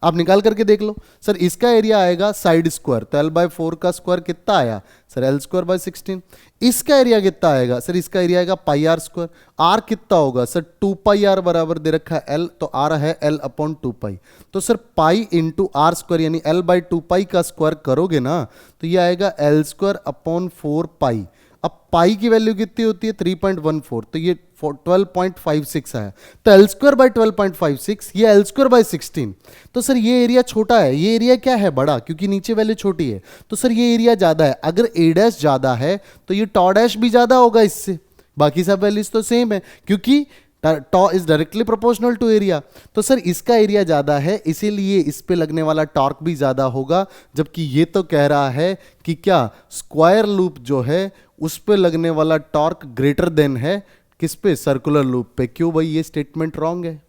आप निकाल करके देख लो, सर इसका एरिया आएगा साइड स्क्वायर, तो l/4 का स्क्वायर कितना आया सर, l²/16। इसका एरिया कितना आएगा सर, इसका एरिया आएगा πr²। r कितना होगा सर, 2πr बराबर दे रखा है l, तो r है l/2π, तो सर पाई इंटू r² यानी l/2π का स्क्वायर करोगे ना, तो ये आएगा l²/4π। अब पाई की वैल्यू कितनी होती है 3.14, तो ये 12.56 आया, तो l²/12.56, ये l²/16। तो सर ये एरिया छोटा है, ये एरिया क्या है बड़ा, क्योंकि नीचे वैल्यू छोटी है, तो सर ये एरिया ज्यादा है। अगर a डैश ज्यादा है तो ये टॉ डैश भी ज्यादा होगा इससे, बाकी सब वैल्यूज तो सेम है, क्योंकि tau is directly proportional to area. तो सर इसका एरिया ज्यादा है, इसीलिए इस पे लगने वाला टॉर्क भी ज्यादा होगा। जबकि ये तो कह रहा है कि क्या स्क्वायर लूप जो है उस पे लगने वाला टॉर्क ग्रेटर देन है किस पे, सर्कुलर लूप पे। क्यों भाई, ये स्टेटमेंट रॉन्ग है।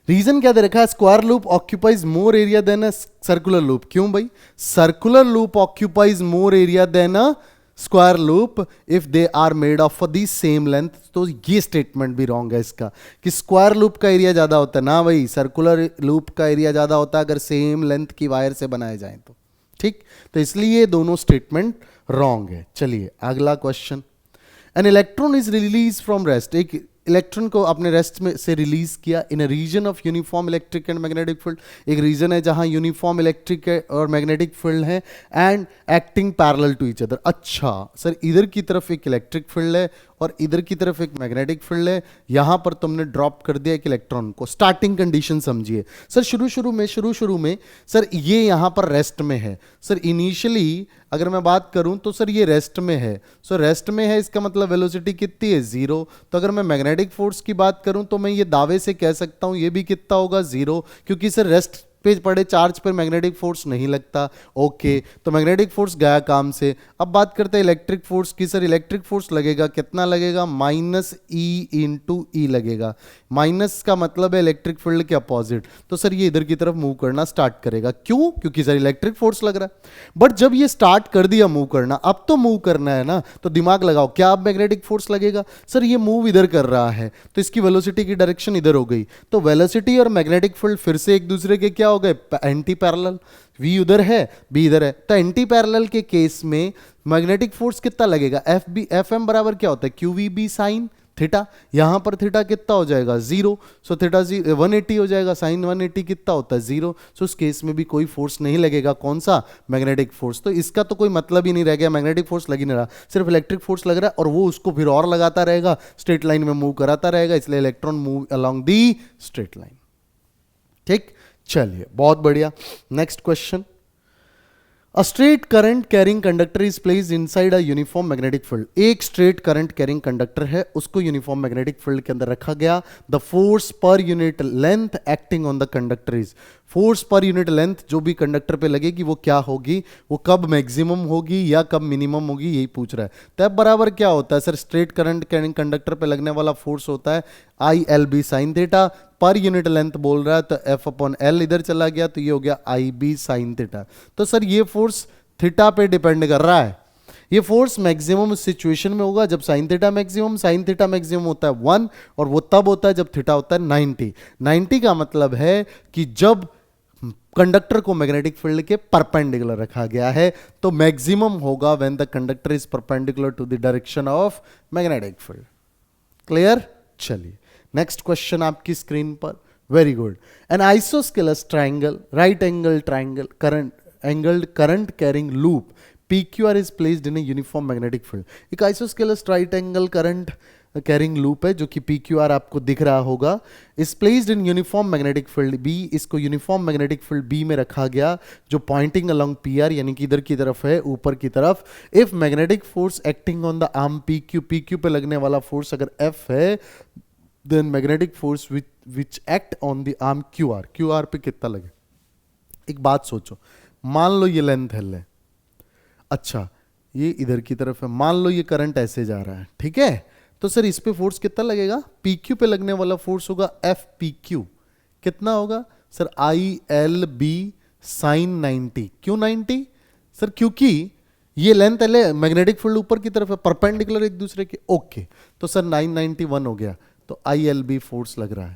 रीजन क्या दे रखा है, square loop occupies more area than a circular loop. क्यों भाई, circular loop occupies more area than a square loop if they are made of the same length. तो ये स्टेटमेंट भी रॉन्ग है इसका, कि स्क्वायर लूप का एरिया ज्यादा होता है ना भाई, सर्कुलर लूप का एरिया ज्यादा होता है अगर सेम लेंथ की वायर से बनाए जाए तो। ठीक, तो इसलिए दोनों स्टेटमेंट रॉन्ग है। चलिए अगला question, an electron is release from rest, एक इलेक्ट्रॉन को अपने रेस्ट में से रिलीज किया in a region of uniform electric and magnetic field. एक रीजन है जहां यूनिफॉर्म इलेक्ट्रिक और मैग्नेटिक फील्ड है and acting parallel to each other. अच्छा सर, इधर की तरफ एक इलेक्ट्रिक फील्ड है और इधर की तरफ एक मैग्नेटिक फील्ड है, यहां पर तुमने ड्रॉप कर दिया एक इलेक्ट्रॉन को। स्टार्टिंग कंडीशन समझिए सर, शुरू में सर ये यहां पर रेस्ट में है। सर इनिशियली अगर मैं बात करूं तो सर ये रेस्ट में है, सो रेस्ट में है इसका मतलब वेलोसिटी कितनी है 0। तो अगर मैं मैग्नेटिक फोर्स की बात करूं तो मैं ये दावे से कह सकता हूं ये भी कितना होगा 0, क्योंकि सर रेस्ट पे पड़े चार्ज पर मैग्नेटिक फोर्स नहीं लगता। ओके, तो मैग्नेटिक फोर्स गया काम से। अब बात करते हैं इलेक्ट्रिक फोर्स की। सर इलेक्ट्रिक फोर्स लगेगा, कितना लगेगा, -E/E लगेगा। माइनस का मतलब है इलेक्ट्रिक फील्ड के अपोजिट, तो सर ये इधर की तरफ मूव करना स्टार्ट करेगा। क्यों, क्योंकि सर इलेक्ट्रिक फोर्स लग रहा है। बट जब ये स्टार्ट कर दिया मूव करना, अब तो मूव करना है ना, तो दिमाग लगाओ, क्या अब मैग्नेटिक फोर्स लगेगा। सर ये मूव इधर कर रहा है तो इसकी वेलोसिटी की डायरेक्शन इधर हो गई, तो वेलोसिटी और मैग्नेटिक फील्ड फिर से एक दूसरे के क्या होगा, एंटी पैरेलल, V उधर है B इधर है, तो एंटी पैरेलल के केस में मैग्नेटिक फोर्स कितना लगेगा, Fm बराबर क्या होता है, QVB साइन थीटा, यहां पर थीटा कितना हो जाएगा 0, सो थीटा 180 हो जाएगा, साइन 180 कितना होता है 0, सो उस केस में भी कोई फोर्स नहीं लगेगा, कौन सा, मैग्नेटिक फोर्स। तो इसका तो कोई मतलब ही नहीं रह गया, मैग्नेटिक फोर्स लग ही नहीं रहा, सिर्फ इलेक्ट्रिक फोर्स लग रहा है, और वो उसको फिर और लगाता रहेगा, स्ट्रेट लाइन में मूव कराता रहेगा, इसलिए electron move along the straight line. ठीक, चलिए बहुत बढ़िया। Next question, A straight current carrying conductor is placed inside a uniform magnetic field. एक straight current carrying conductor है, उसको uniform magnetic field के अंदर रखा गया. The force per unit length acting on the conductor is, force per unit length जो भी conductor पे लगेगी वो क्या होगी, वो कब मैक्सिमम होगी या कब मिनिमम होगी, यही पूछ रहा है। तो अब बराबर क्या होता है sir, straight current carrying conductor पे लगने वाला फोर्स होता है ILB sine theta, per unit length बोल रहा है तो F/L इधर चला गया तो ये हो गया IB साइन थीटा। तो सर ये फोर्स थीटा पे डिपेंड कर रहा है, ये फोर्स मैक्सिमम सिचुएशन में होगा जब sine theta maximum, sine theta maximum होता है 1, और वो तब होता है जब थीटा होता है 90। 90 का मतलब है कि जब कंडक्टर को मैग्नेटिक फील्ड के परपेंडिकुलर रखा गया है, तो मैक्सिमम होगा when the conductor is perpendicular to the direction of magnetic field. Clear, चलिए नेक्स्ट क्वेश्चन आपकी स्क्रीन पर। Very good. An isosceles triangle, right angle triangle, current angled current carrying loop PQR is placed in a uniform magnetic field। एक isosceles right angle current carrying loop है जो कि PQR आपको दिख रहा होगा, is placed in uniform magnetic field B। इसको uniform magnetic field B में रखा गया जो पॉइंटिंग अलोंग PR यानी कि इधर की तरफ है, ऊपर की तरफ। If magnetic force acting on the arm PQ पे लगने वाला फोर्स अगर F है, then magnetic force which act on the arm QR पे कितना लगे। एक बात सोचो, मान लो ये लेंथ है, अच्छा ये इधर की तरफ है, मान लो ये करंट ऐसे जा रहा है, ठीक है, तो सर इस पे फोर्स कितना लगेगा, PQ पे लगने वाला फोर्स होगा FPQ, कितना होगा सर ILB साइन 90। क्यों 90 सर, क्योंकि ये लेंथ है, मैग्नेटिक फील्ड ऊपर की तरफ है, परपेंडिकुलर एक दूसरे के, ओके, तो सर 991 हो गया, तो ILB फोर्स लग रहा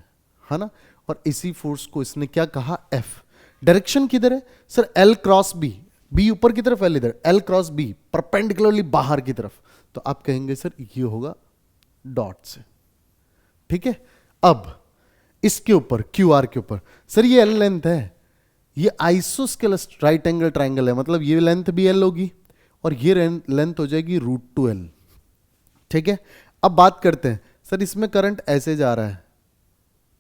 है ना, और इसी फोर्स को इसने क्या कहा F। डायरेक्शन किधर है सर, L क्रॉस B ऊपर की तरफ, L इधर, L क्रॉस B परपेंडिकुलरली बाहर की तरफ, तो आप कहेंगे सर ये होगा डॉट से, ठीक है। अब इसके ऊपर QR के ऊपर सर ये L लेंथ है, ये आइसोस्केलस राइट एंगल ट्राइंगल है, मतलब ये लेंथ भी L होगी और ये लेंथ हो जाएगी √2L, ठीक है। अब बात करते हैं सर, इसमें करंट ऐसे जा रहा है,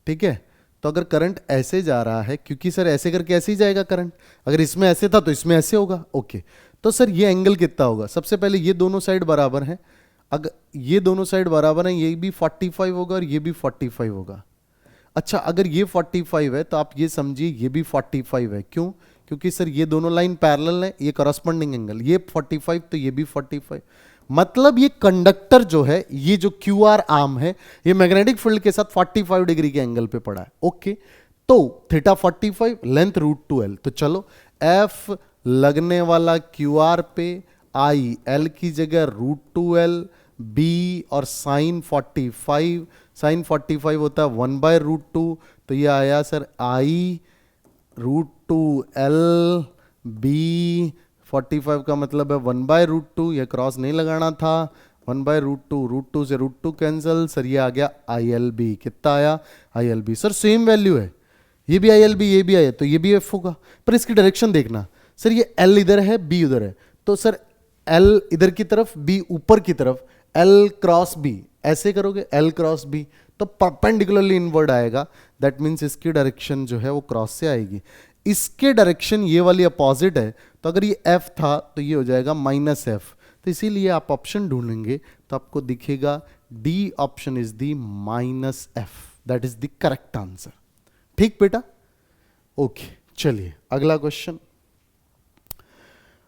ठीक है, तो अगर करंट ऐसे जा रहा है, क्योंकि सर ऐसे करके ऐसे ही जाएगा करंट, अगर इसमें ऐसे था तो इसमें ऐसे होगा, ओके, तो सर ये एंगल कितना होगा, सबसे पहले ये दोनों साइड बराबर हैं, अगर ये दोनों साइड बराबर हैं, ये भी 45 होगा और ये भी 45 होगा। अच्छा अगर ये 45 है तो आप ये समझिए ये भी 45 है, क्यों, क्योंकि सर ये दोनों लाइन पैरेलल है, ये करस्पॉन्डिंग एंगल, ये 45 तो ये भी 45, मतलब ये कंडक्टर जो है, ये जो QR आर्म है, ये मैग्नेटिक फील्ड के साथ 45 डिग्री के एंगल पे पड़ा है, ओके, तो थीटा 45, लेंथ √2L, तो चलो F लगने वाला QR पे IL की जगह √2L, B और साइन 45 होता है 1/√2, तो ये आया सर I √2L B, 45 का मतलब है 1/√2, ये क्रॉस नहीं लगाना था, 1/√2, √2 से √2 कैंसिल, सर ये आ गया ILB, कितना आया ILB, सर सेम वैल्यू है, ये भी ILB ये भी आया, तो ये भी F होगा, पर इसकी डायरेक्शन देखना सर, ये L इधर है B उधर है, तो सर L इधर की तरफ B ऊपर की तरफ, L क्रॉस B ऐसे करोगे, L क्रॉस B तो परपेंडिकुलरली इनवर्ड आएगा, दैट मीन्स इसकी डायरेक्शन जो है वो क्रॉस से आएगी, इसके डायरेक्शन ये वाली अपोजिट है, तो अगर ये F था तो ये हो जाएगा -F, तो इसीलिए आप ऑप्शन ढूंढेंगे तो आपको दिखेगा D option is the -F, that is the correct answer. ठीक बेटा, ओके, चलिए अगला question.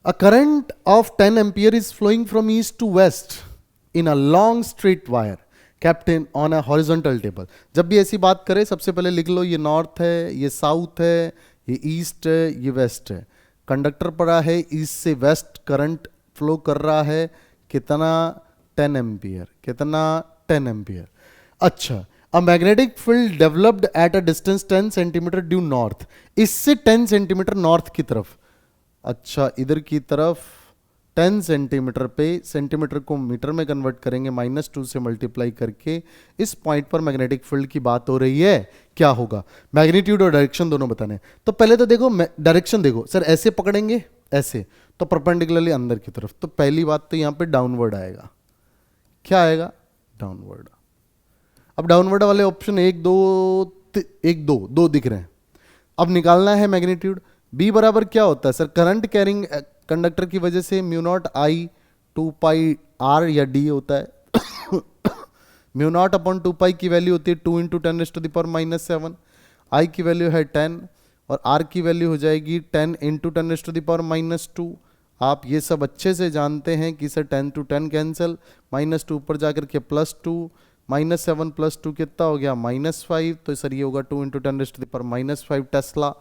A current of 10 ampere is flowing from east to west in a long straight wire kept in on a horizontal table। जब भी ऐसी बात करें सबसे पहले लिख लो, ये नॉर्थ है, ये साउथ है, ये ईस्ट है, ये वेस्ट है, कंडक्टर पड़ा है, ईस्ट से वेस्ट करंट फ्लो कर रहा है, कितना 10 एम्पियर, कितना 10 एम्पियर। अच्छा अ magnetic field developed eight a distance 10 centimetre due north, इससे 10 सेंटीमीटर नॉर्थ की तरफ, अच्छा इधर की तरफ 10 सेंटीमीटर पे, सेंटीमीटर को मीटर में कन्वर्ट करेंगे, -2 से मल्टीप्लाई करके, इस पॉइंट पर मैग्नेटिक फील्ड की बात हो रही है, क्या होगा? मैग्नीट्यूड और डायरेक्शन दोनों बताने। तो पहले तो देखो डायरेक्शन देखो सर, ऐसे पकड़ेंगे ऐसे तो परपेंडिकुलरली अंदर की तरफ, तो पहली बात तो यहां पे डाउनवर्ड आएगा। क्या आएगा? डाउनवर्ड। अब डाउनवर्ड वाले ऑप्शन 1 2 1 2 2 दिख रहे हैं। अब निकालना है मैग्नीट्यूड। बी बराबर क्या होता है सर? करंट कैरिंग कंडक्टर की वजह से mu naught I 2 pi r या डी होता है। म्यू नॉट अपॉन 2 पाई की वैल्यू होती है 2 इंटू 10⁻⁻7। आई की वैल्यू है 10 और आर की वैल्यू हो जाएगी 10 इंटू 10⁻2। आप ये सब अच्छे से जानते हैं कि सर 10 to 10 कैंसिल, -2 ऊपर जाकर के +2, -7 + 2 कितना हो गया? -5। तो सर ये होगा 2 इंटू 10⁻5 टेस्ला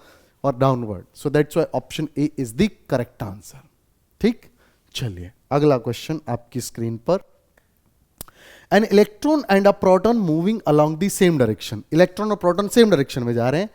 और downward. So that's why option A is the correct answer. ठीक, चलिए अगला क्वेश्चन आपकी स्क्रीन पर। An electron and a proton moving along the same direction, electron और प्रोटॉन सेम डायरेक्शन में जा रहे हैं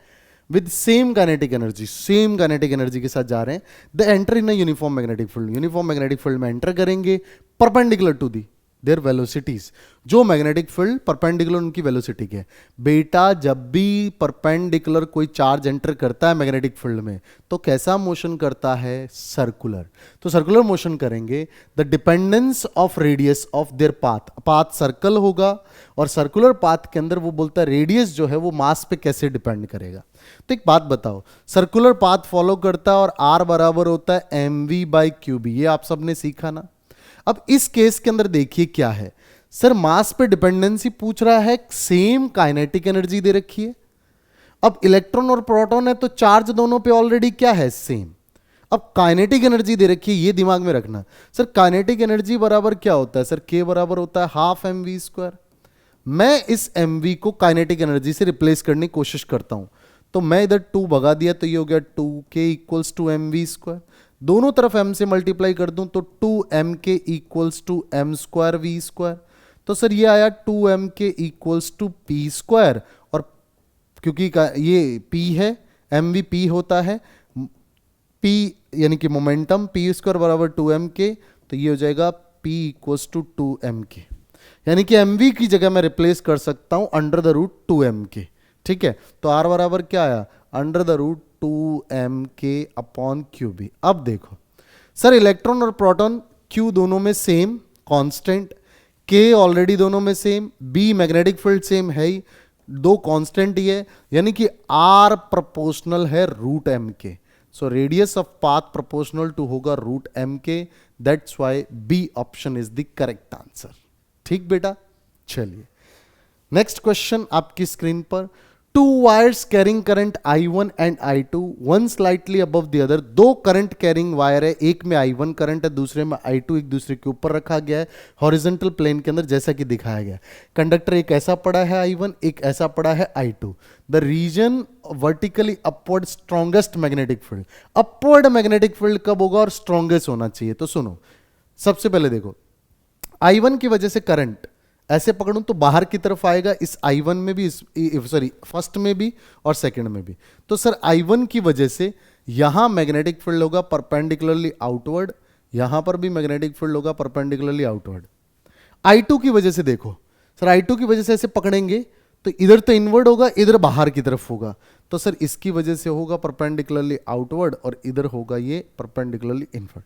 विद सेम काइनेटिक एनर्जी के साथ जा रहे हैं। The enter in a uniform magnetic field, uniform magnetic field में एंटर करेंगे perpendicular to the their velocities, जो मैग्नेटिक फील्ड परपेंडिकुलर उनकी वेलोसिटी के। बेटा जब भी परपेंडिकुलर कोई चार्ज एंटर करता है मैग्नेटिक फील्ड में तो कैसा मोशन करता है? सर्कुलर। तो सर्कुलर मोशन करेंगे। The dependence of radius of their path, path circle होगा और सर्कुलर पाथ के अंदर वो बोलता है रेडियस जो है वो मास पे कैसे डिपेंड करेगा। तो एक बात बताओ, सर्कुलर पाथ फॉलो करता है और आर बराबर होता है mv/qb, ये आप सबने सीखा ना। अब इस केस के अंदर देखिए क्या है सर, मास पे डिपेंडेंसी पूछ रहा है, सेम काइनेटिक एनर्जी दे रखी है। अब इलेक्ट्रॉन और प्रोटॉन है तो चार्ज दोनों पे ऑलरेडी क्या है? सेम। अब काइनेटिक एनर्जी दे रखी है, ये दिमाग में रखना सर। काइनेटिक एनर्जी बराबर क्या होता है सर? k बराबर होता है ½ mv²। मैं इस mv को काइनेटिक एनर्जी से रिप्लेस करने की कोशिश करता हूं, तो मैं इधर 2 भगा दिया तो ये हो गया 2k = mv²। दोनों तरफ m से मल्टीप्लाई कर दूं तो 2mk = m²v²। तो सर ये आया 2mk = p²। और क्योंकि ये p है, mv p होता है, p यानी कि मोमेंटम, p² बराबर 2mk, तो ये हो जाएगा p = 2mk। यानी कि mv की जगह मैं रिप्लेस कर सकता हूं √2mk। ठीक है, तो r बराबर क्या आया? √2mk/qb। अब देखो सर, इलेक्ट्रॉन और प्रोटॉन q दोनों में सेम कांस्टेंट, k ऑलरेडी दोनों में same, b magnetic field same है ही, 2 कांस्टेंट ही है, यानी कि r प्रोपोर्शनल है √mk। So radius of path proportional to होगा √mk। That's why B option is the correct answer. ठीक बेटा, चलिए नेक्स्ट क्वेश्चन आपकी स्क्रीन पर। 2 wires carrying current I1 and I2, one slightly above the other. 2 current carrying wire है, एक में I1 current है, दूसरे में I2, एक दूसरे के ऊपर रखा गया है हॉरिजॉन्टल प्लेन के अंदर, जैसा कि दिखाया गया। कंडक्टर एक ऐसा पड़ा है I1, एक ऐसा पड़ा है I2। The reason vertically upward strongest magnetic field, upward magnetic field कब होगा और स्ट्रॉन्गेस्ट होना चाहिए? तो सुनो, सबसे पहले देखो I1 की वजह से करंट ऐसे पकड़ूं तो बाहर की तरफ आएगा, इस I1 में भी, सॉरी फर्स्ट में भी और सेकंड में भी। तो सर I1 की वजह से यहां मैग्नेटिक फील्ड होगा परपेंडिकुलरली आउटवर्ड, यहां पर भी मैग्नेटिक फील्ड होगा परपेंडिकुलरली आउटवर्ड। I2 की वजह से देखो सर, I2 की वजह से ऐसे पकड़ेंगे तो इधर तो इनवर्ड होगा, इधर बाहर की तरफ होगा। तो सर इसकी वजह से होगा परपेंडिकुलरली आउटवर्ड और इधर होगा ये परपेंडिकुलरली इनवर्ड।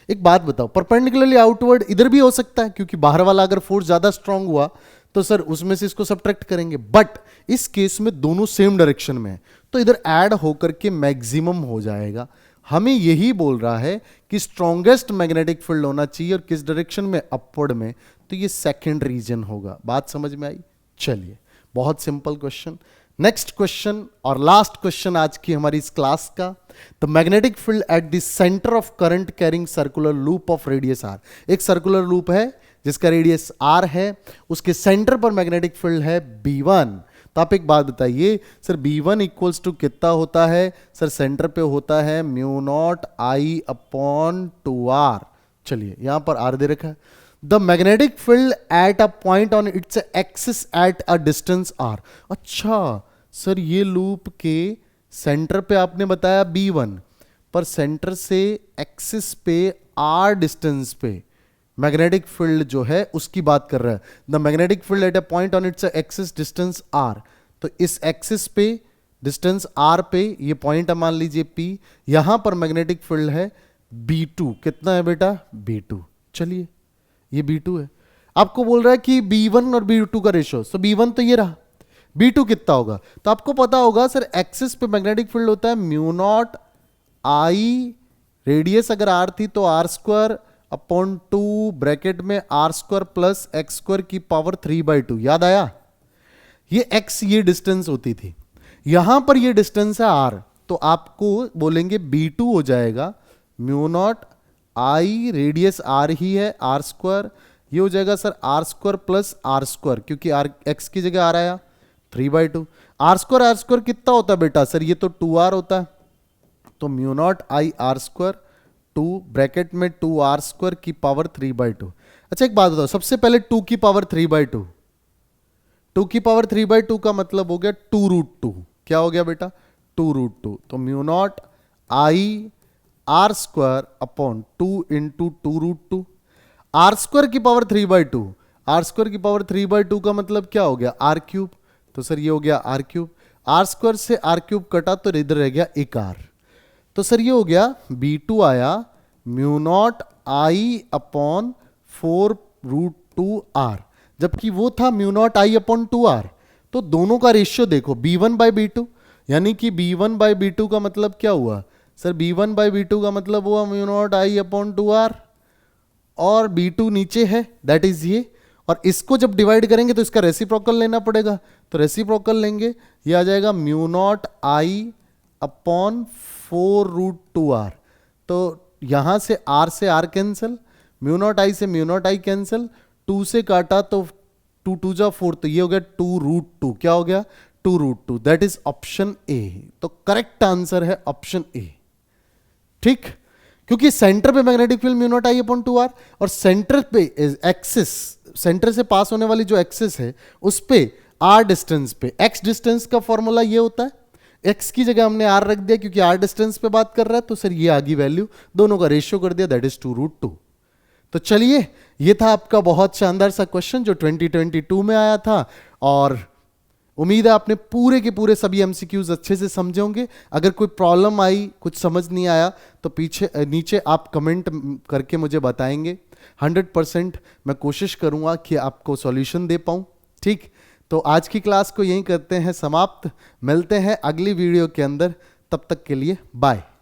एक बात बताओ, परपेंडिकुलरली आउटवर्ड इधर भी हो सकता है, क्योंकि बाहर वाला अगर फोर्स ज्यादा स्ट्रांग हुआ तो सर उसमें से इसको सब्ट्रैक्ट करेंगे, बट इस केस में दोनों सेम डायरेक्शन में है तो इधर ऐड होकर के मैक्सिमम हो जाएगा। हमें यही बोल रहा है कि स्ट्रॉन्गेस्ट मैग्नेटिक फील्ड होना चाहिए, और किस डायरेक्शन में? अपवर्ड में। तो ये सेकंड रीजन होगा। बात समझ में आई? चलिए, बहुत सिंपल क्वेश्चन। नेक्स्ट क्वेश्चन और लास्ट क्वेश्चन आज की हमारी इस क्लास का। The magnetic field at the centre of current carrying circular loop of radius r. एक सर्कुलर लूप है जिसका रेडियस आर है, उसके सेंटर पर मैग्नेटिक फील्ड है B1। तो आप एक बात बताइए सर, B1 = कितना होता है? सर सेंटर पे होता है μ0 I/2r। चलिए यहां पर r दे रखा है। The magnetic field at a point on its axis at a distance r. अच्छा सर, ये लूप के सेंटर पे आपने बताया B1, पर सेंटर से एक्सिस पे R डिस्टेंस पे मैग्नेटिक फील्ड जो है उसकी बात कर रहा है। The magnetic field at a point on its axis distance R, तो इस एक्सिस पे डिस्टेंस R पे ये पॉइंट मान लीजिए P, यहां पर मैग्नेटिक फील्ड है B2। कितना है बेटा? B2। चलिए ये B2 है। आपको बोल रहा है कि B1 और B2 का रेशो, सो B1 तो ये रहा, B2 कितना होगा? तो आपको पता होगा सर, एक्सिस पे मैग्नेटिक फील्ड होता है म्यू नॉट आई, रेडियस अगर R थी तो R² अपॉन 2 ब्रैकेट में R² प्लस X² की पावर 3/2। याद आया? ये X ये डिस्टेंस होती थी, यहां पर ये डिस्टेंस है R, तो आपको बोलेंगे B2 हो जाएगा म्यू नॉट आई, रेडियस R ही है R², ये हो जाएगा सर R² प्लस R², क्योंकि X की जगह R आया 3/2। R² कितना होता है बेटा? सर ये तो 2R होता है, तो म्यू नॉट आई R², 2 ब्रैकेट में 2R² की पावर 3/2। अच्छा एक बात बताओ, सबसे पहले 2 की पावर 3/2, 2 की पावर 3/2 का मतलब हो गया 2√2। क्या हो गया बेटा? 2√2। तो म्यू नॉट आई R² अपॉन 2 इंटू 2√2, R² की पावर 3/2, R² की पावर 3/2 का मतलब क्या हो गया? R³। तो सर ये हो गया R³, R² से R³ कटा तो इधर रह गया एक R। तो सर ये हो गया B2 आया म्यू नॉट आई अपॉन 4√2R, जबकि वो था म्यू नॉट आई अपॉन 2R। तो दोनों का रेशियो देखो, B1/B2, यानी कि B1/B2 का मतलब क्या हुआ? सर B1/B2 का मतलब हुआ म्यू नॉट आई अपॉन 2R, और B2 नीचे है, दैट इज ये, और इसको जब डिवाइड करेंगे तो इसका रेसिप्रोकल लेना पड़ेगा, तो रेसिप्रोकल लेंगे, ये आ जाएगा म्यू नॉट आई अपॉन 4√2R। तो यहां से R कैंसिल, म्यू नॉट आई से म्यू नॉट आई कैंसिल, 2 से काटा तो 2 2 जा 4, तो ये हो गया 2√2। क्या हो गया? 2√2। That is option A. तो करेक्ट आंसर है ऑप्शन ए। ठीक, क्योंकि सेंटर पे मैग्नेटिक फील्ड म्यू नॉट आई अपॉन 2R, और सेंटर पे एक्सिस, सेंटर से पास होने वाली जो एक्सिस है उस पे R डिस्टेंस पे, X डिस्टेंस का फॉर्मूला ये होता है, X की जगह हमने R रख दिया क्योंकि R डिस्टेंस पे बात कर रहा है, तो सर ये आ गई वैल्यू, दोनों का रेशियो कर दिया, दैट इज 2√2। तो चलिए, ये था आपका बहुत शानदार सा क्वेश्चन जो 2022 में आया था, और उम्मीद है आपने पूरे के पूरे सभी एमसीक्यूज अच्छे से समझे होंगे। अगर कोई प्रॉब्लम आई, कुछ समझ नहीं आया, तो पीछे नीचे आप कमेंट करके मुझे बताएंगे। 100% मैं कोशिश करूंगा कि आपको सॉल्यूशन दे पाऊं। ठीक, तो आज की क्लास को यहीं करते हैं समाप्त, मिलते हैं अगली वीडियो के अंदर, तब तक के लिए बाय।